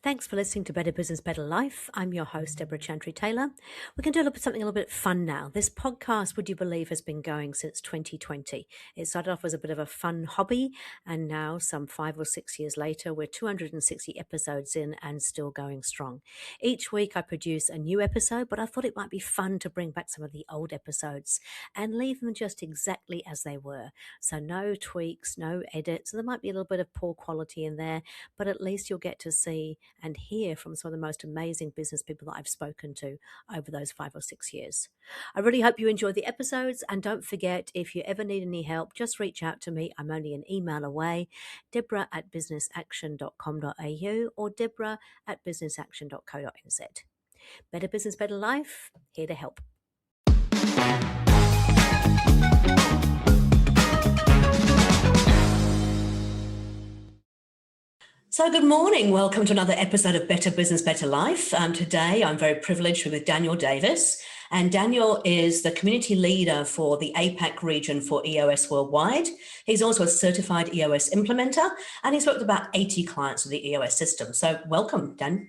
Thanks for listening to Better Business, Better Life. I'm your host, Deborah Chantry-Taylor. We're going to do something a little bit fun now. This podcast, would you believe, has been going since 2020. It started off as a bit of a fun hobby, and now some 5 or 6 years later, we're 260 episodes in and still going strong. Each week I produce a new episode, but I thought it might be fun to bring back some of the old episodes and leave them just exactly as they were. So no tweaks, no edits. So there might be a little bit of poor quality in there, but at least you'll get to see and hear from some of the most amazing business people that I've spoken to over those 5 or 6 years. I really hope you enjoy the episodes, and don't forget, if you ever need any help, just reach out to me. I'm only an email away, deborah@businessaction.com.au or deborah@businessaction.co.nz. Better Business, Better Life, here to help. So good morning. Welcome to another episode of Better Business, Better Life. Today, I'm very privileged with Daniel Davis. And Daniel is the community leader for the APAC region for EOS Worldwide. He's also a certified EOS implementer, and he's worked with about 80 clients with the EOS system. So welcome, Dan.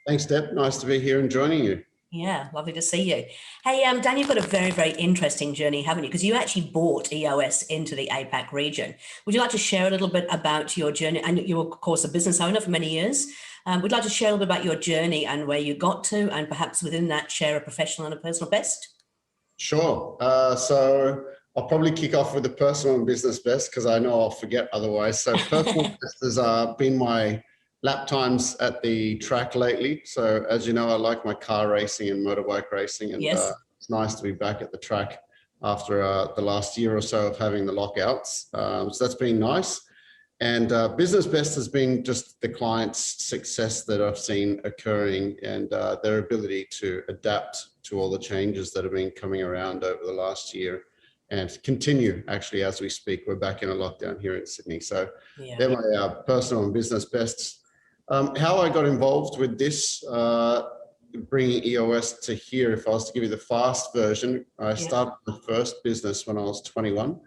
Thanks, Deb. Nice to be here and joining you. Yeah, lovely to see you. Hey, Dan, you've got a very, very interesting journey, haven't you? Because you actually brought EOS into the APAC region. Would you like to share a little bit about your journey? And you're, of course, a business owner for many years. Would like to share a little bit about your journey and where you got to, and perhaps within that share a professional and a personal best? Sure. So I'll probably kick off with the personal and business best because I know I'll forget otherwise. So personal best has been my lap times at the track lately. So as you know, I like my car racing and motorbike racing, and Yes. It's nice to be back at the track after the last year or so of having the lockouts. So that's been nice. And business best has been just the client's success that I've seen occurring, and their ability to adapt to all the changes that have been coming around over the last year and continue actually as we speak. We're back in a lockdown here in Sydney. So they're my personal and business bests. How I got involved with this, bringing EOS to here, if I was to give you the fast version, I started the first business when I was 21,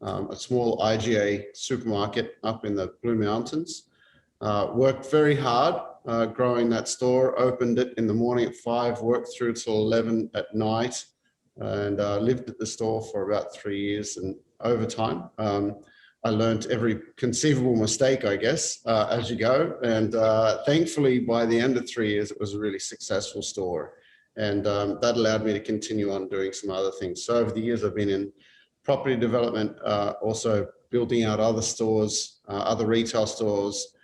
a small IGA supermarket up in the Blue Mountains. Worked very hard growing that store, opened it in the morning at 5, worked through till 11 at night, and lived at the store for about 3 years. And over time, I learned every conceivable mistake, I guess, as you go. And thankfully, by the end of 3 years, it was a really successful store. And that allowed me to continue on doing some other things. So over the years, I've been in property development, also building out other stores, other retail stores,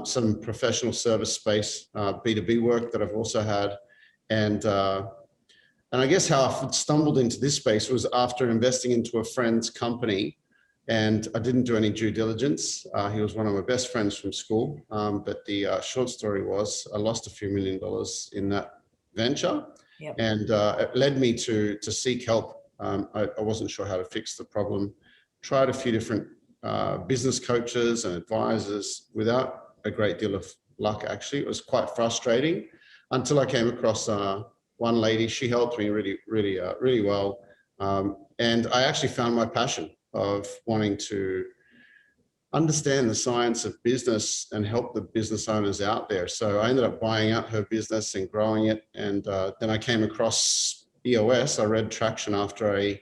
some professional service space, B2B work that I've also had. And I guess how I stumbled into this space was after investing into a friend's company. And I didn't do any due diligence. He was one of my best friends from school. But the short story was I lost a few $1 million in that venture. Yep. And it led me to seek help. I wasn't sure how to fix the problem. Tried a few different business coaches and advisors without a great deal of luck, actually. It was quite frustrating until I came across one lady. She helped me really well. And I actually found my passion of wanting to understand the science of business and help the business owners out there. So I ended up buying out her business and growing it. And then I came across EOS. I read Traction after a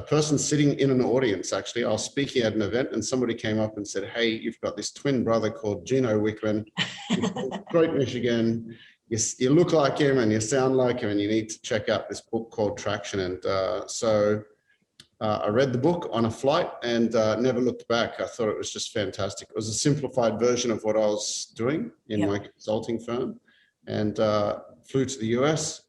person sitting in an audience, actually. I was speaking at an event and somebody came up and said, "Hey, you've got this twin brother called Gino Wickman, Detroit, Michigan. You look like him and you sound like him, and you need to check out this book called Traction." And so I read the book on a flight and never looked back. I thought it was just fantastic. It was a simplified version of what I was doing in my consulting firm, and flew to the US,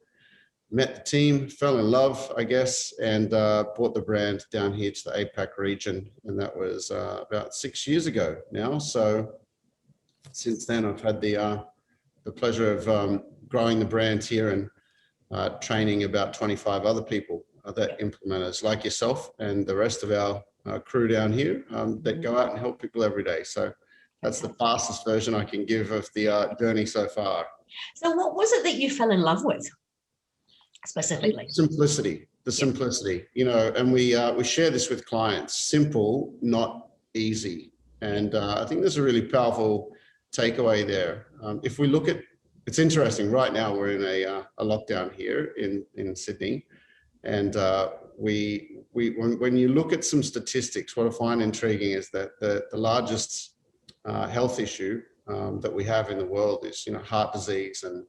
met the team, fell in love, I guess, and brought the brand down here to the APAC region. And that was about 6 years ago now. So since then, I've had the pleasure of growing the brand here and training about 25 other people, other implementers like yourself and the rest of our crew down here that go out and help people every day. So that's the fastest version I can give of the journey so far. So what was it that you fell in love with specifically? Simplicity, simplicity, you know, and we share this with clients: simple, not easy. And I think there's a really powerful takeaway there. If we look at, it's interesting, right now we're in a lockdown here in Sydney. And when you look at some statistics, what I find intriguing is that the largest health issue that we have in the world is, heart disease and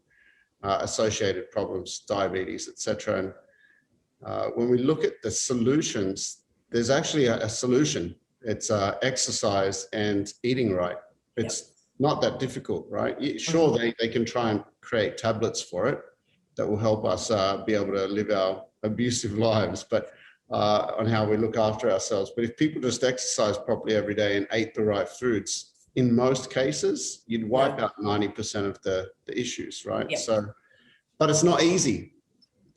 associated problems, diabetes, etc. And when we look at the solutions, there's actually a solution. It's exercise and eating right. It's not that difficult, right? Sure, they can try and create tablets for it that will help us be able to live our abusive lives, but on how we look after ourselves. But if people just exercise properly every day and ate the right foods, in most cases, you'd wipe out 90% of the issues, right? Yep. So, but it's not easy.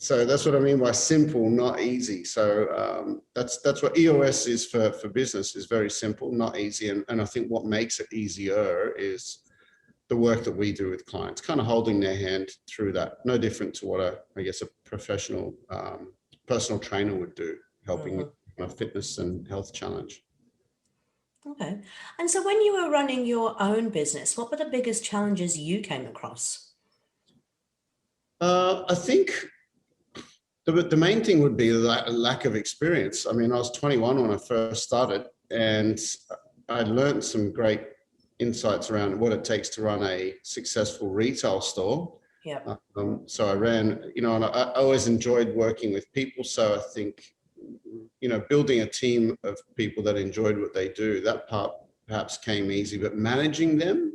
So that's what I mean by simple, not easy. So that's what EOS is for business, is very simple, not easy. And I think what makes it easier is the work that we do with clients, kind of holding their hand through that. No different to what I guess a professional personal trainer would do, helping a fitness and health challenge. Okay. And so when you were running your own business, what were the biggest challenges you came across? I think the main thing would be the lack of experience. I mean, I was 21 when I first started, and I learned some great insights around what it takes to run a successful retail store. Yeah. So I ran, and I always enjoyed working with people. So I think, building a team of people that enjoyed what they do, that part perhaps came easy, but managing them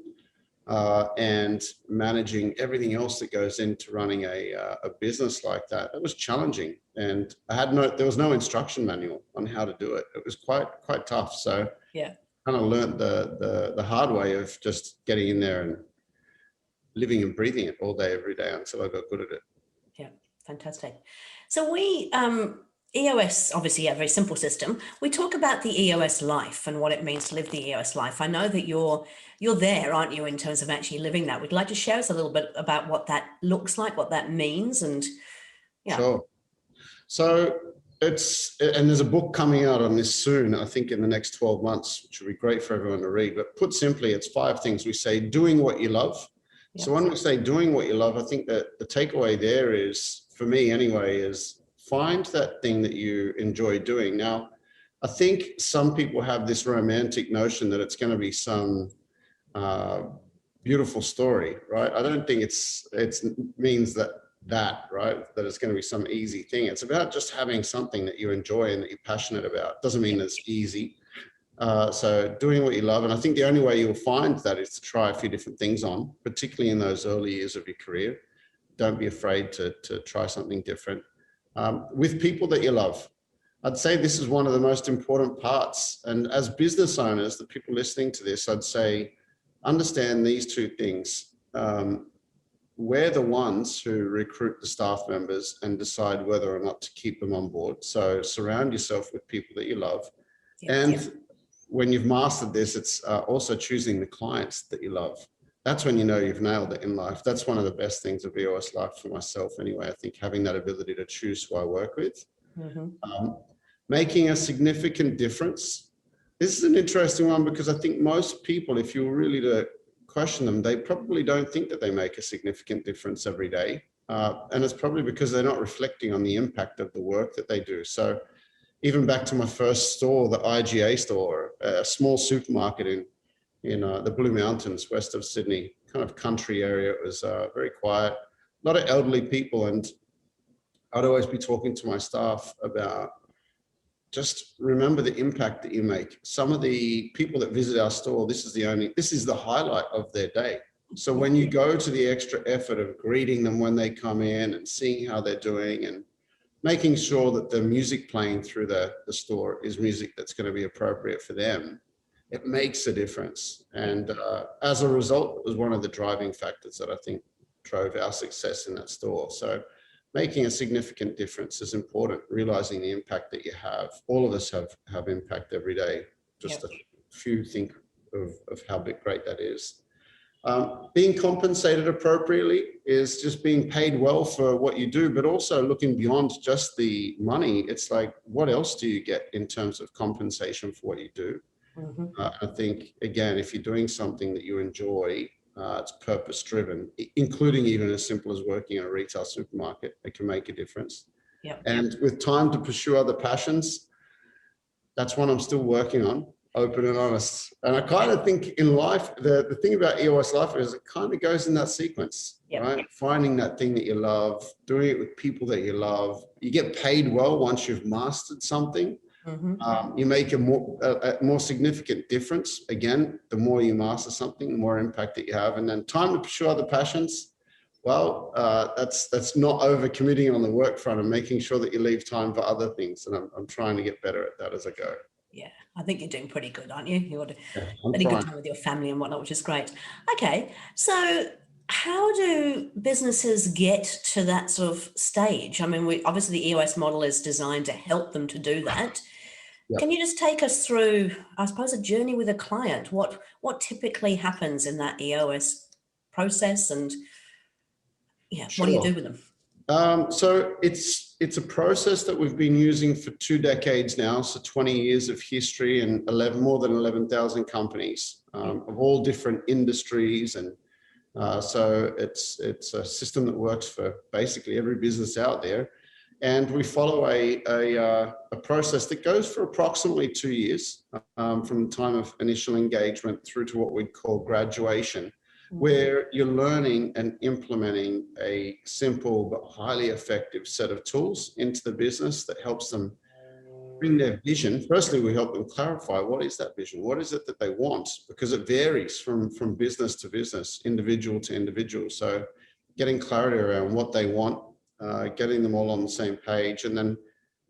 and managing everything else that goes into running a business like that, it was challenging. And there was no instruction manual on how to do it. It was quite tough. So yeah, kind of learned the hard way of just getting in there and living and breathing it all day, every day, until I got good at it. Yeah, fantastic. So we, EOS, obviously a very simple system. We talk about the EOS life and what it means to live the EOS life. I know that you're there, aren't you, in terms of actually living that. Would you like to share us a little bit about what that looks like, what that means? And yeah. Sure. So and there's a book coming out on this soon, I think in the next 12 months, which would be great for everyone to read. But put simply, it's 5 things. We say doing what you love. Yep. So when we say doing what you love, I think that the takeaway there is, for me anyway, is find that thing that you enjoy doing. Now, I think some people have this romantic notion that it's going to be some beautiful story, right? I don't think it means that it's going to be some easy thing. It's about just having something that you enjoy and that you're passionate about. Doesn't mean it's easy. So doing what you love. And I think the only way you'll find that is to try a few different things on, particularly in those early years of your career. Don't be afraid to try something different. With people that you love. I'd say this is one of the most important parts. And as business owners, the people listening to this, I'd say, understand these 2 things. We're the ones who recruit the staff members and decide whether or not to keep them on board. So surround yourself with people that you love. And when you've mastered this, it's also choosing the clients that you love. That's when you know you've nailed it in life. That's one of the best things of EOS life for myself anyway. I think having that ability to choose who I work with. Making a significant difference. This is an interesting one because I think most people, if you were really to question them, they probably don't think that they make a significant difference every day. And it's probably because they're not reflecting on the impact of the work that they do. So even back to my first store, the IGA store, a small supermarket in the Blue Mountains, west of Sydney, kind of country area. It was very quiet, a lot of elderly people. And I'd always be talking to my staff about just remember the impact that you make. Some of the people that visit our store, this is the highlight of their day. So when you go to the extra effort of greeting them when they come in and seeing how they're doing and making sure that the music playing through the store is music that's going to be appropriate for them, it makes a difference. And as a result, it was one of the driving factors that I think drove our success in that store. So making a significant difference is important, realizing the impact that you have. All of us have impact every day. Just a few think of how great that is. Being compensated appropriately is just being paid well for what you do, but also looking beyond just the money. It's like, what else do you get in terms of compensation for what you do? I think, again, if you're doing something that you enjoy, it's purpose driven, including even as simple as working in a retail supermarket, it can make a difference. And with time to pursue other passions, that's what I'm still working on, open and honest. And I kind of think in life, the thing about EOS life is it kind of goes in that sequence, right? Finding that thing that you love, doing it with people that you love. You get paid well once you've mastered something. You make a more significant difference. Again, the more you master something, the more impact that you have. And then time to pursue other passions. Well, that's not overcommitting on the work front and making sure that you leave time for other things. And I'm trying to get better at that as I go. Yeah, I think you're doing pretty good, aren't you? You're I'm spending trying. good time with your family and whatnot, which is great. Okay, so how do businesses get to that sort of stage? I mean, obviously the EOS model is designed to help them to do that. Can you just take us through, I suppose, a journey with a client? What typically happens in that EOS process, and what do you do with them? So it's a process that we've been using for 2 decades now, so 20 years of history and more than 11,000 companies of all different industries, and so it's a system that works for basically every business out there. And we follow a process that goes for approximately 2 years from the time of initial engagement through to what we'd call graduation, where you're learning and implementing a simple but highly effective set of tools into the business that helps them bring their vision. Firstly, we help them clarify what is that vision, what is it that they want, because it varies from business to business, individual to individual. So getting clarity around what they want, getting them all on the same page, and then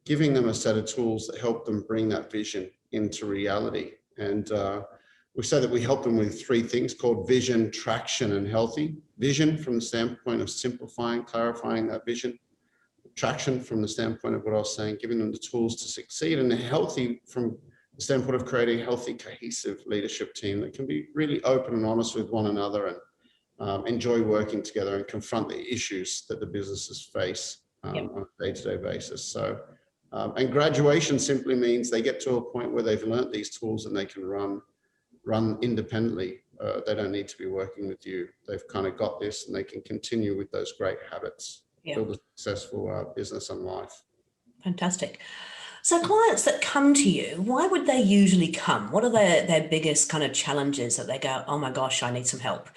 giving them a set of tools that help them bring that vision into reality. And we say that we help them with 3 things called vision, traction, and healthy. Vision from the standpoint of simplifying, clarifying that vision. Traction from the standpoint of what I was saying, giving them the tools to succeed. And healthy from the standpoint of creating a healthy, cohesive leadership team that can be really open and honest with one another and enjoy working together and confront the issues that the businesses face on a day-to-day basis. So, and graduation simply means they get to a point where they've learned these tools and they can run independently. They don't need to be working with you. They've kind of got this and they can continue with those great habits, build a successful business and life. Fantastic. So clients that come to you, why would they usually come? What are their biggest kind of challenges that they go, oh my gosh, I need some help?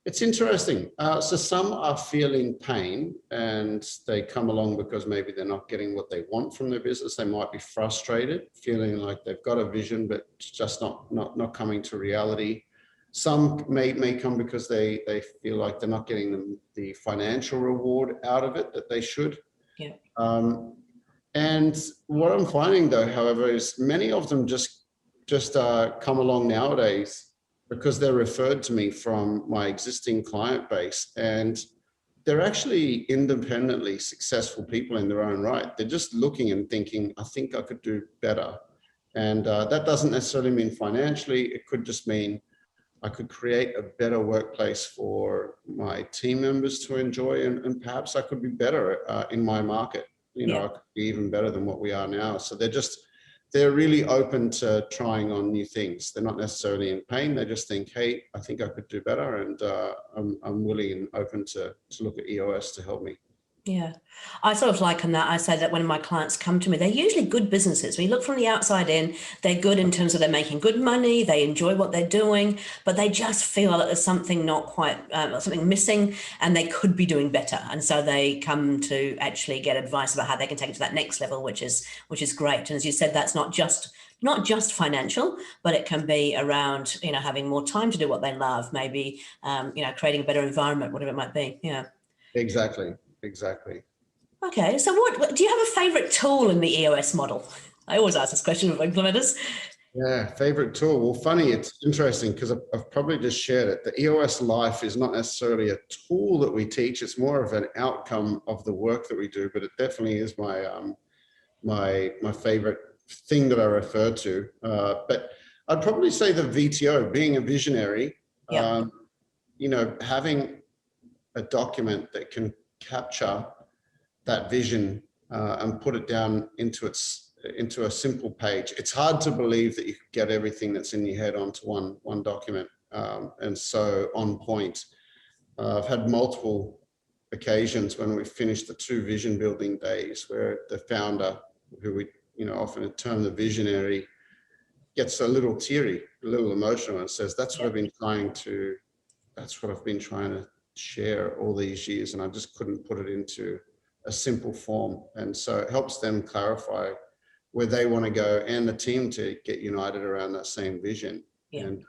It's interesting. So some are feeling pain and they come along because maybe they're not getting what they want from their business. They might be frustrated, feeling like they've got a vision, but it's just not coming to reality. Some may come because they feel like they're not getting the financial reward out of it that they should. And what I'm finding though, however, is many of them just come along nowadays because they're referred to me from my existing client base, and they're actually independently successful people in their own right. They're just looking and thinking, I think I could do better. And that doesn't necessarily mean financially. It could just mean I could create a better workplace for my team members to enjoy, and perhaps I could be better in my market. I could be even better than what we are now. So they're really open to trying on new things. They're not necessarily in pain. They just think, hey, I think I could do better. And I'm willing and open to look at EOS to help me. Yeah, I sort of liken that. I say that when my clients come to me, they're usually good businesses. When you look from the outside in, they're good in terms of they're making good money, they enjoy what they're doing, but they just feel that there's something not quite, something missing, and they could be doing better. And so they come to actually get advice about how they can take it to that next level, which is great. And as you said, that's not just financial, but it can be around, having more time to do what they love, maybe, creating a better environment, whatever it might be. Yeah. Exactly. Okay, so what do you have a favorite tool in the EOS model? I always ask this question of implementers. Yeah, favorite tool. Well, funny, it's interesting because I've probably just shared it. The EOS Life is not necessarily a tool that we teach. It's more of an outcome of the work that we do, but it definitely is my my favorite thing that I refer to. But I'd probably say the VTO, being a visionary, having a document that can capture that vision and put it down into its into a simple page. It's hard to believe that you could get everything that's in your head onto one document, and so on point. I've had multiple occasions when we finished the 2 vision building days where the founder, who we often term the visionary, gets a little teary, a little emotional, and says, that's what I've been trying to share all these years, and I just couldn't put it into a simple form. And so it helps them clarify where they want to go, and the team to get united around that same vision. And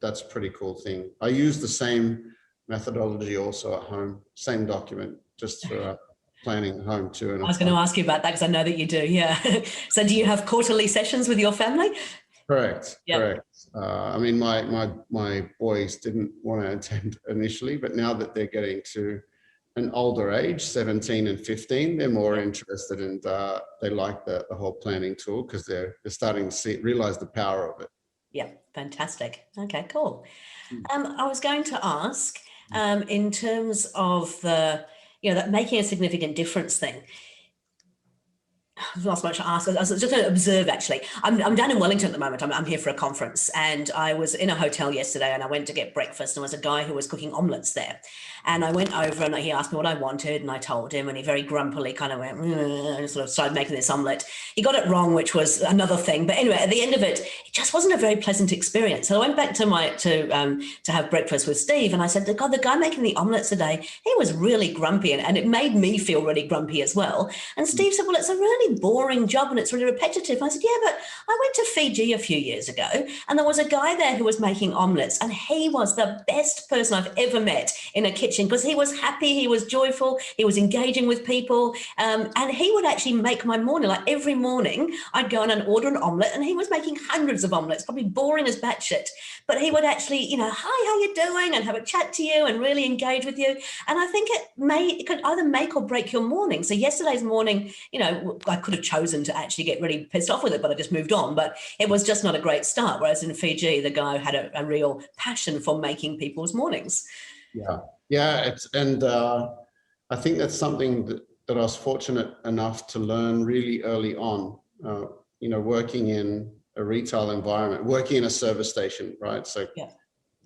that's a pretty cool thing. I use the same methodology also at home, same document, just for planning at home too. And I was going to ask you about that because I know that you do. Yeah. So do you have quarterly sessions with your family? Correct. Correct. I mean, my boys didn't want to attend initially, but now that they're getting to an older age, 17 and 15, they're more interested, and they like the whole planning tool because they're starting to realize the power of it. Yeah, fantastic. Okay, cool. I was going to ask, in terms of the, that making a significant difference thing. I've lost much to ask. I was just going to observe, actually. I'm down in Wellington at the moment. I'm here for a conference, and I was in a hotel yesterday, and I went to get breakfast, and there was a guy who was cooking omelettes there. And I went over and he asked me what I wanted, and I told him, and he very grumpily kind of went, and sort of started making this omelette. He got it wrong, which was another thing. But anyway, at the end of it, it just wasn't a very pleasant experience. So I went back to have breakfast with Steve, and I said, God, the guy making the omelettes today, he was really grumpy, and it made me feel really grumpy as well. And Steve said, well, it's a really boring job and it's really repetitive. And I said, yeah, but I went to Fiji a few years ago, and there was a guy there who was making omelettes, and he was the best person I've ever met in a kitchen because he was happy, he was joyful, he was engaging with people, and he would actually make my morning. Like every morning I'd go in and order an omelette, and he was making hundreds of omelettes, probably boring as batshit, but he would actually, hi, how you doing, and have a chat to you and really engage with you. And I think it could either make or break your morning. So yesterday's morning, I could have chosen to actually get really pissed off with it, but I just moved on. But it was just not a great start. Whereas in Fiji, the guy had a real passion for making people's mornings. Yeah. I think that's something that I was fortunate enough to learn really early on. Working in a retail environment, working in a service station, right? So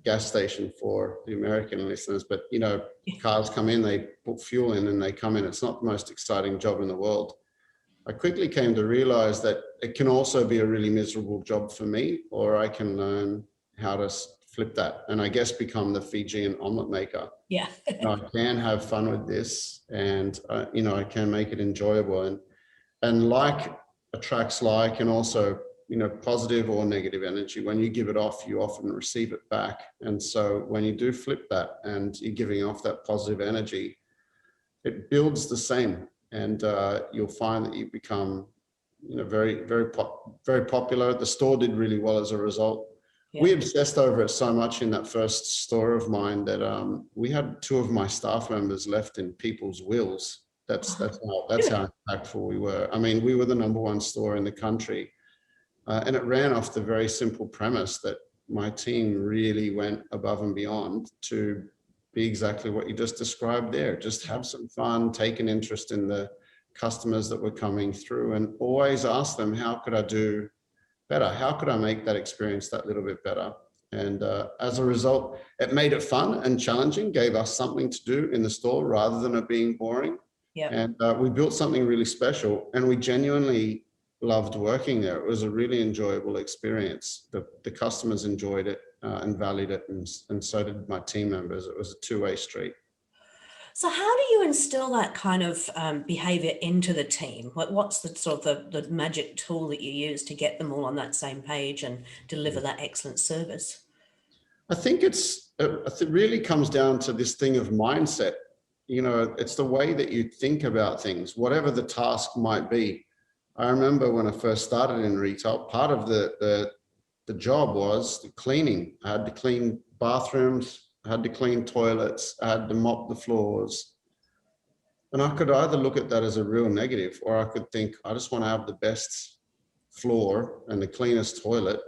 gas station for the American listeners, but cars come in, they put fuel in, and they come in. It's not the most exciting job in the world. I quickly came to realize that it can also be a really miserable job for me, or I can learn how to flip that and I guess become the Fijian omelet maker. Yeah. I can have fun with this, and I can make it enjoyable, and like attracts like, and also positive or negative energy. When you give it off, you often receive it back. And so when you do flip that and you're giving off that positive energy, it builds the same. And you'll find that you become, very, very, very popular. The store did really well as a result. Yeah. We obsessed over it so much in that first store of mine that we had 2 of my staff members left in people's wills. That's how impactful we were. I mean, we were the #1 store in the country, and it ran off the very simple premise that my team really went above and beyond to be exactly what you just described there. Just have some fun, take an interest in the customers that were coming through, and always ask them, how could I do better? How could I make that experience that little bit better? And as a result, it made it fun and challenging, gave us something to do in the store rather than it being boring. Yeah. And we built something really special, and we genuinely loved working there. It was a really enjoyable experience. The customers enjoyed it and valued it, and so did my team members. It was a 2-way street. So how do you instill that kind of behavior into the team? What's the sort of the magic tool that you use to get them all on that same page and deliver that excellent service? I think it really comes down to this thing of mindset. It's the way that you think about things, whatever the task might be. I remember when I first started in retail, part of the job was the cleaning. I had to clean bathrooms, I had to clean toilets, I had to mop the floors. And I could either look at that as a real negative, or I could think, I just want to have the best floor and the cleanest toilet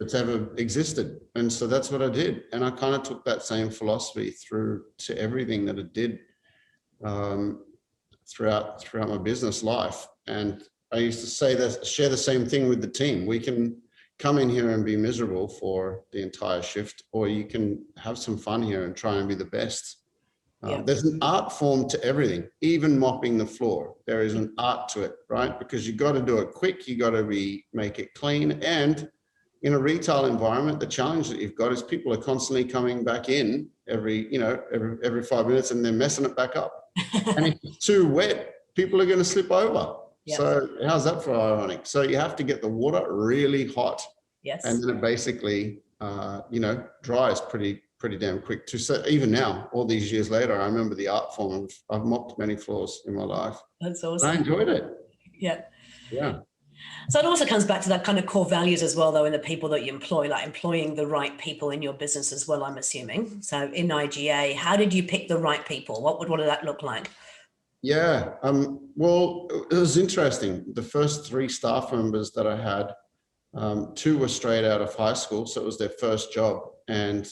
that's ever existed. And so that's what I did. And I kind of took that same philosophy through to everything that I did throughout my business life. And I used to say that, share the same thing with the team. We can come in here and be miserable for the entire shift, or you can have some fun here and try and be the best. There's an art form to everything, even mopping the floor. There is an art to it, right? Because you got to do it quick. You got to make it clean. And in a retail environment, the challenge that you've got is people are constantly coming back in every 5 minutes, and they're messing it back up. And if it's too wet, people are going to slip over. Yep. So how's that for ironic? So you have to get the water really hot. Yes. And then it basically, dries pretty damn quick. So even now, all these years later, I remember the art form. I've mopped many floors in my life. That's awesome. I enjoyed it. Yeah. Yeah. So it also comes back to that kind of core values as well, though, in the people that you employ, like employing the right people in your business as well, I'm assuming. So in IGA, how did you pick the right people? What did that look like? Yeah. Well, it was interesting. The first 3 staff members that I had, 2 were straight out of high school. So it was their first job. And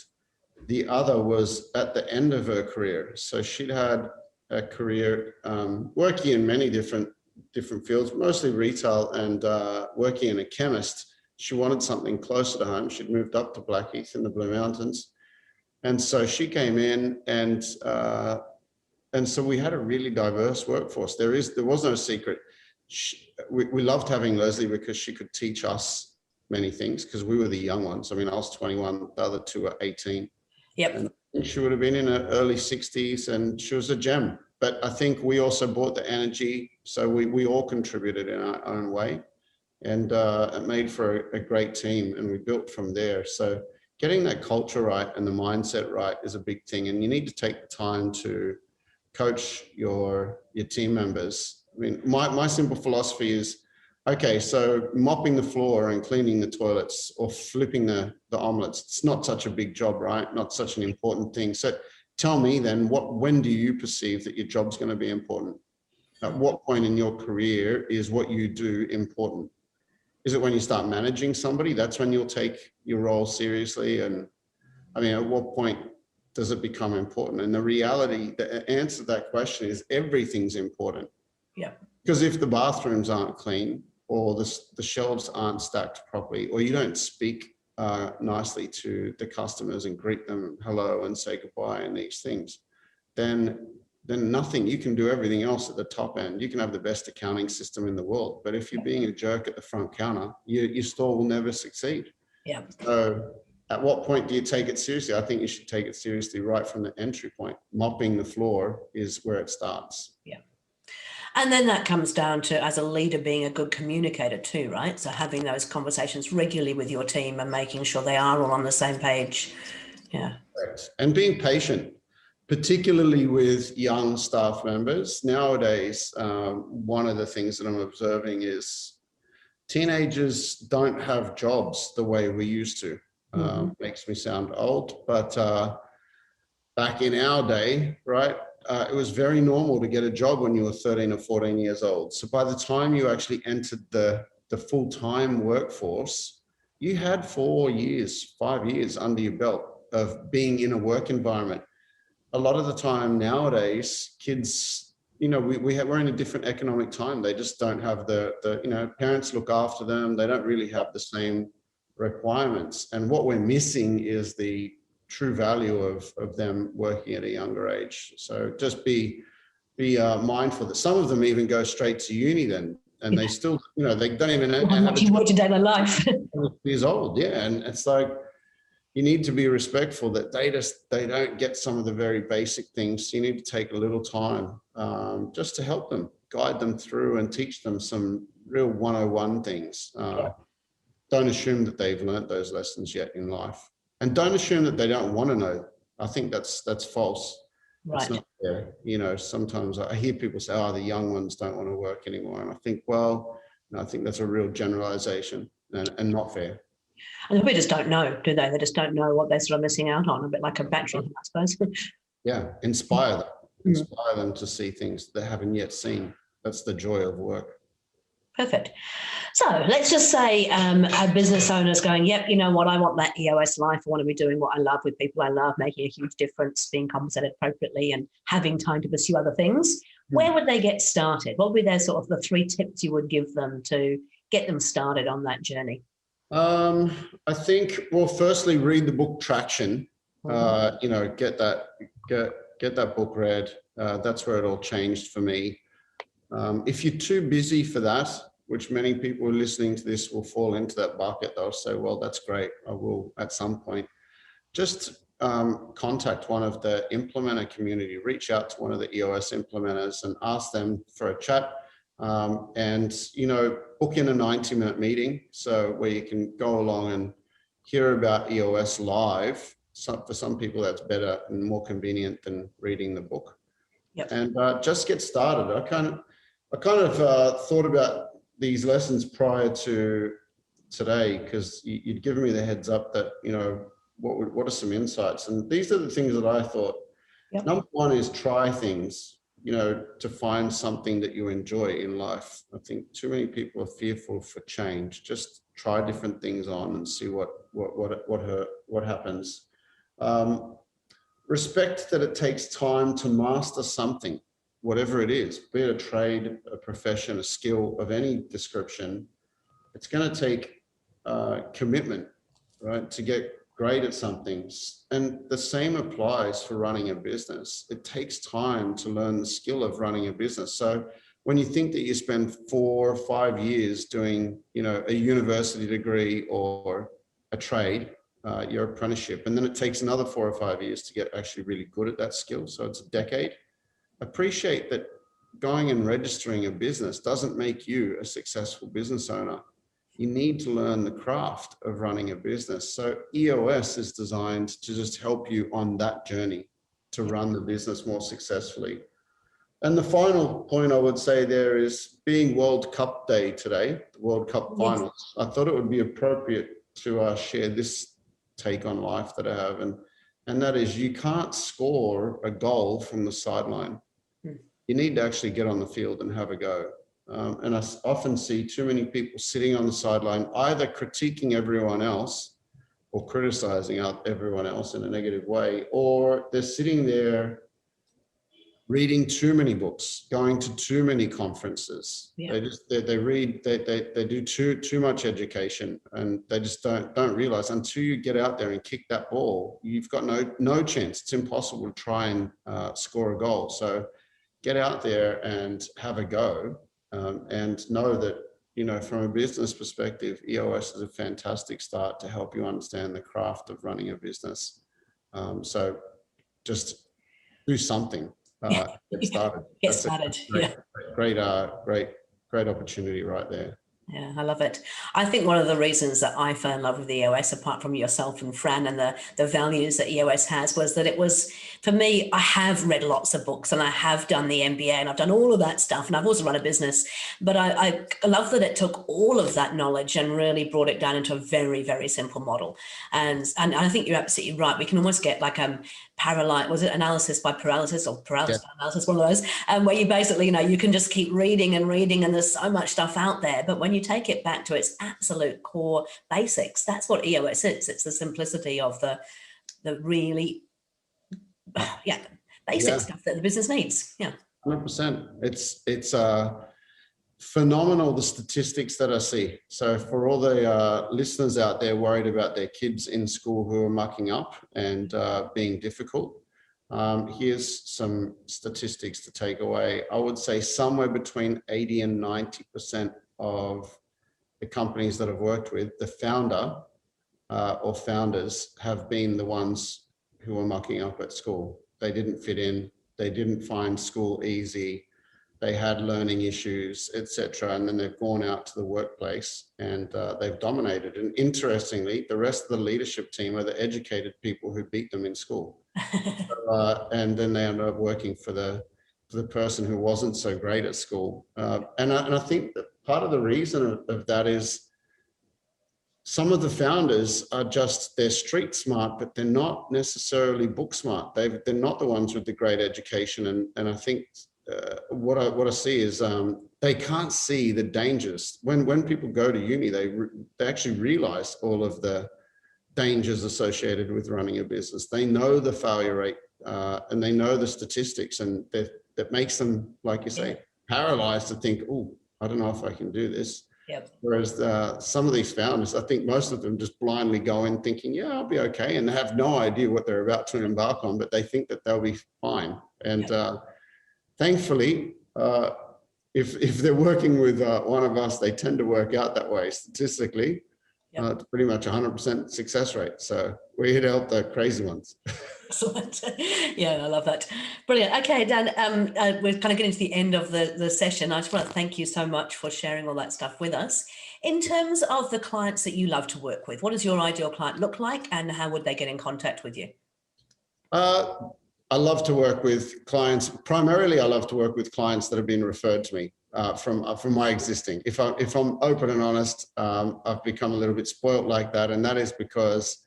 the other was at the end of her career. So she'd had a career working in many different fields, mostly retail, and working in a chemist. She wanted something closer to home. She'd moved up to Blackheath in the Blue Mountains. And so she came in, and so we had a really diverse workforce. There was no secret. We loved having Leslie because she could teach us many things, because we were the young ones. I mean, I was 21, the other 2 were 18. Yep. And she would have been in her early 60s, and she was a gem. But I think we also brought the energy. So we all contributed in our own way, and it made for a great team, and we built from there. So getting that culture right and the mindset right is a big thing. And you need to take the time to coach your team members. I mean, my simple philosophy is, okay, so mopping the floor and cleaning the toilets or flipping the omelets, it's not such a big job, right? Not such an important thing. So tell me then, when do you perceive that your job's going to be important? At what point in your career is what you do important? Is it when you start managing somebody? That's when you'll take your role seriously. And I mean, at what point does it become important? And the answer to that question is everything's important. Yeah. Because if the bathrooms aren't clean, or the shelves aren't stacked properly, or you don't speak nicely to the customers and greet them hello and say goodbye and these things, then nothing. You can do everything else at the top end. You can have the best accounting system in the world, but if you're being a jerk at the front counter, your store will never succeed. Yeah. So at what point do you take it seriously? I think you should take it seriously right from the entry point. Mopping the floor is where it starts. Yeah. And then that comes down to, as a leader, being a good communicator too, right? So having those conversations regularly with your team and making sure they are all on the same page. Yeah. Correct. And being patient, particularly with young staff members. Nowadays, one of the things that I'm observing is teenagers don't have jobs the way we used to. Makes me sound old, but back in our day, right? It was very normal to get a job when you were 13 or 14 years old. So by the time you actually entered the full-time workforce, you had 4 years, 5 years under your belt of being in a work environment. A lot of the time nowadays, kids, we're in a different economic time. They just don't have parents look after them. They don't really have the same requirements. And what we're missing is the true value of them working at a younger age. So just be mindful that some of them even go straight to uni then, and they still, they don't even have you worked a day in life. Years old, yeah. And it's like, you need to be respectful that they don't get some of the very basic things. You need to take a little time just to help them, guide them through, and teach them some real 101 things. Don't assume that they've learned those lessons yet in life. And don't assume that they don't want to know. I think that's false. Right. It's not fair. Sometimes I hear people say, the young ones don't want to work anymore. And I think, I think that's a real generalization and not fair. And we just don't know, do they? They just don't know what they're sort of missing out on, a bit like a battery, I suppose. Yeah, inspire them. Inspire them to see things they haven't yet seen. That's the joy of work. Perfect. So let's just say a business owner's going, yep, you know what, I want that EOS life. I want to be doing what I love with people I love, making a huge difference, being compensated appropriately and having time to pursue other things. Where would they get started? What would be their sort of the 3 tips you would give them to get them started on that journey? I think, well, firstly, read the book Traction. You know, get that book read. That's where it all changed for me. If you're too busy for that, which many people listening to this will fall into that bucket, they'll say, well, that's great, I will at some point. Just contact one of the implementer community, reach out to one of the EOS implementers and ask them for a chat. And, you know, book in a 90-minute meeting, so where you can go along and hear about EOS live. For some people, that's better and more convenient than reading the book. Yep. And just get started. I kind of thought about these lessons prior to today, because you'd given me the heads up that, you know, what are some insights? And these are the things that I thought. Yep. Number one is try things, you know, to find something that you enjoy in life. I think too many people are fearful for change. Just try different things on and see what happens. Respect that it takes time to master something, whatever it is, be it a trade, a profession, a skill of any description. It's going to take commitment, right, to get great at something. And the same applies for running a business. It takes time to learn the skill of running a business. So when you think that you spend 4 or 5 years doing, you know, a university degree or a trade, your apprenticeship, and then it takes another 4 or 5 years to get actually really good at that skill, so it's a decade. Appreciate that going and registering a business doesn't make you a successful business owner. You need to learn the craft of running a business. So EOS is designed to just help you on that journey to run the business more successfully. And the final point I would say there is, being World Cup Day today, the World Cup finals, I thought it would be appropriate to share this take on life that I have. And that is, you can't score a goal from the sideline. You need to actually get on the field and have a go. And I often see too many people sitting on the sideline, either critiquing everyone else or criticizing everyone else in a negative way, or they're sitting there reading too many books, going to too many conferences. Yeah. They do too much education, and they just don't realize until you get out there and kick that ball, you've got no chance. It's impossible to try and score a goal. So get out there and have a go. And know that, you know, from a business perspective, EOS is a fantastic start to help you understand the craft of running a business. So just do something, get started. Get started. Great opportunity right there. Yeah, I love it. I think one of the reasons that I fell in love with EOS, apart from yourself and Fran and the values that EOS has, was that it was, for me, I have read lots of books and I have done the MBA and I've done all of that stuff, and I've also run a business, but I love that it took all of that knowledge and really brought it down into a very, very simple model. And I think you're absolutely right. We can almost get like analysis by paralysis, or paralysis by analysis, one of those, where you basically, you know, you can just keep reading and reading, and there's so much stuff out there. But when you take it back to its absolute core basics, that's what EOS is. It's the simplicity of the really, basic stuff that the business needs. Yeah, 100%. It's phenomenal, the statistics that I see. So for all the listeners out there worried about their kids in school who are mucking up and being difficult, here's some statistics to take away. I would say somewhere between 80 and 90% of the companies that I've worked with, the founder or founders have been the ones who are mucking up at school. They didn't fit in. They didn't find school easy. They had learning issues, etc. And then they've gone out to the workplace and they've dominated. And interestingly, the rest of the leadership team are the educated people who beat them in school. And then they end up working for the person who wasn't so great at school. And I think that part of the reason of that is some of the founders are just, they're street smart, but they're not necessarily book smart. They're not the ones with the great education. And I think what I see is they can't see the dangers. When people go to uni, they actually realize all of the dangers associated with running a business. They know the failure rate and they know the statistics, and that makes them, like you say, paralyzed to think, oh, I don't know if I can do this. Yep. Whereas some of these founders, I think most of them just blindly go in thinking, yeah, I'll be okay, and they have no idea what they're about to embark on, but they think that they'll be fine. And thankfully, if they're working with one of us, they tend to work out that way statistically. It's pretty much 100% success rate. So we're here to help the crazy ones. Excellent. Yeah, I love that. Brilliant. Okay, Dan, we're kind of getting to the end of the session. I just want to thank you so much for sharing all that stuff with us. In terms of the clients that you love to work with, what does your ideal client look like, and how would they get in contact with you? I love to work with clients. Primarily, I love to work with clients that have been referred to me from my existing. If I'm open and honest, I've become a little bit spoiled like that, and that is because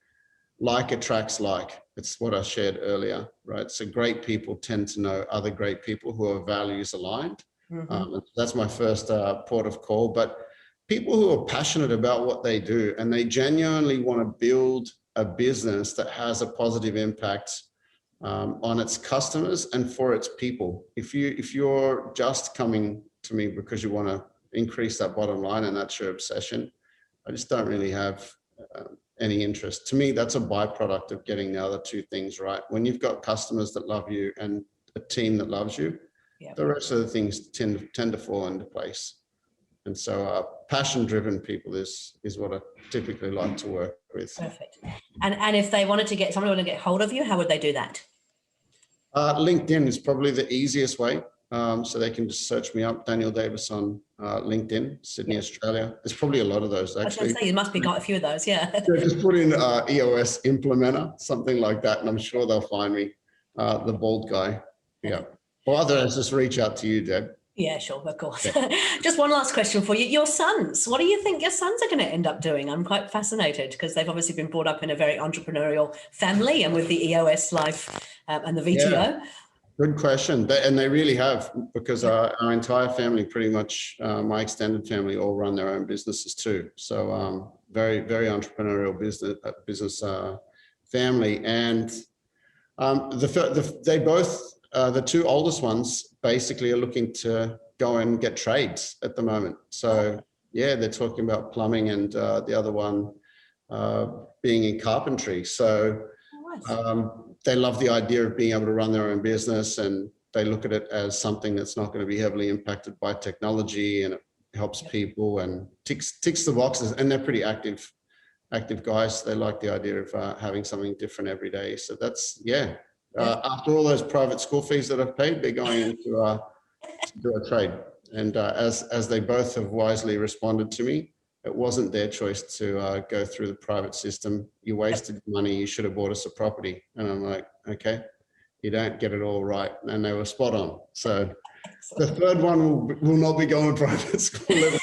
like attracts like. It's what I shared earlier, right? So great people tend to know other great people who are values aligned. That's my first port of call. But people who are passionate about what they do and they genuinely want to build a business that has a positive impact on its customers and for its people. If you're just coming to me because you want to increase that bottom line and that's your obsession, I just don't really have any interest. To me, that's a byproduct of getting the other two things right. When you've got customers that love you and a team that loves you, the rest of the things tend to fall into place. And so passion-driven people is what I typically like to work with. Perfect. And if they wanted to get somebody to get hold of you, how would they do that? LinkedIn is probably the easiest way. So they can just search me up, Daniel Davis, on LinkedIn, Sydney, Australia. There's probably a lot of those, actually. I was going to say, you must be got a few of those, yeah. Just put in EOS implementer, something like that, and I'm sure they'll find me, the bald guy. Yeah. Or otherwise, just reach out to you, Deb. Yeah, sure, of course. Yeah. Just one last question for you. Your sons, what do you think your sons are going to end up doing? I'm quite fascinated because they've obviously been brought up in a very entrepreneurial family and with the EOS life and the VTO. Yeah. Good question. And they really have, because our entire family, pretty much my extended family, all run their own businesses too. So very, very entrepreneurial business family. And they both, the two oldest ones, basically are looking to go and get trades at the moment. So yeah, they're talking about plumbing and the other one being in carpentry. So they love the idea of being able to run their own business, and they look at it as something that's not going to be heavily impacted by technology, and it helps people and ticks the boxes. And they're pretty active guys. They like the idea of having something different every day. So that's, after all those private school fees that I've paid, they're going into to do a trade. And as they both have wisely responded to me, it wasn't their choice to go through the private system. You wasted money. You should have bought us a property. And I'm like, okay, you don't get it all right. And they were spot on. So the third one will not be going private school.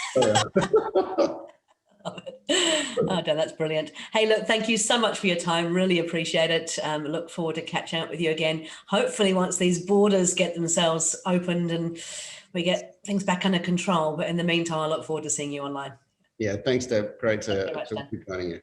Oh, Dan, that's brilliant. Hey, look, thank you so much for your time. Really appreciate it. Look forward to catching up with you again. Hopefully once these borders get themselves opened and we get things back under control. But in the meantime, I look forward to seeing you online. Yeah, thanks, Deb. Great to be joining you.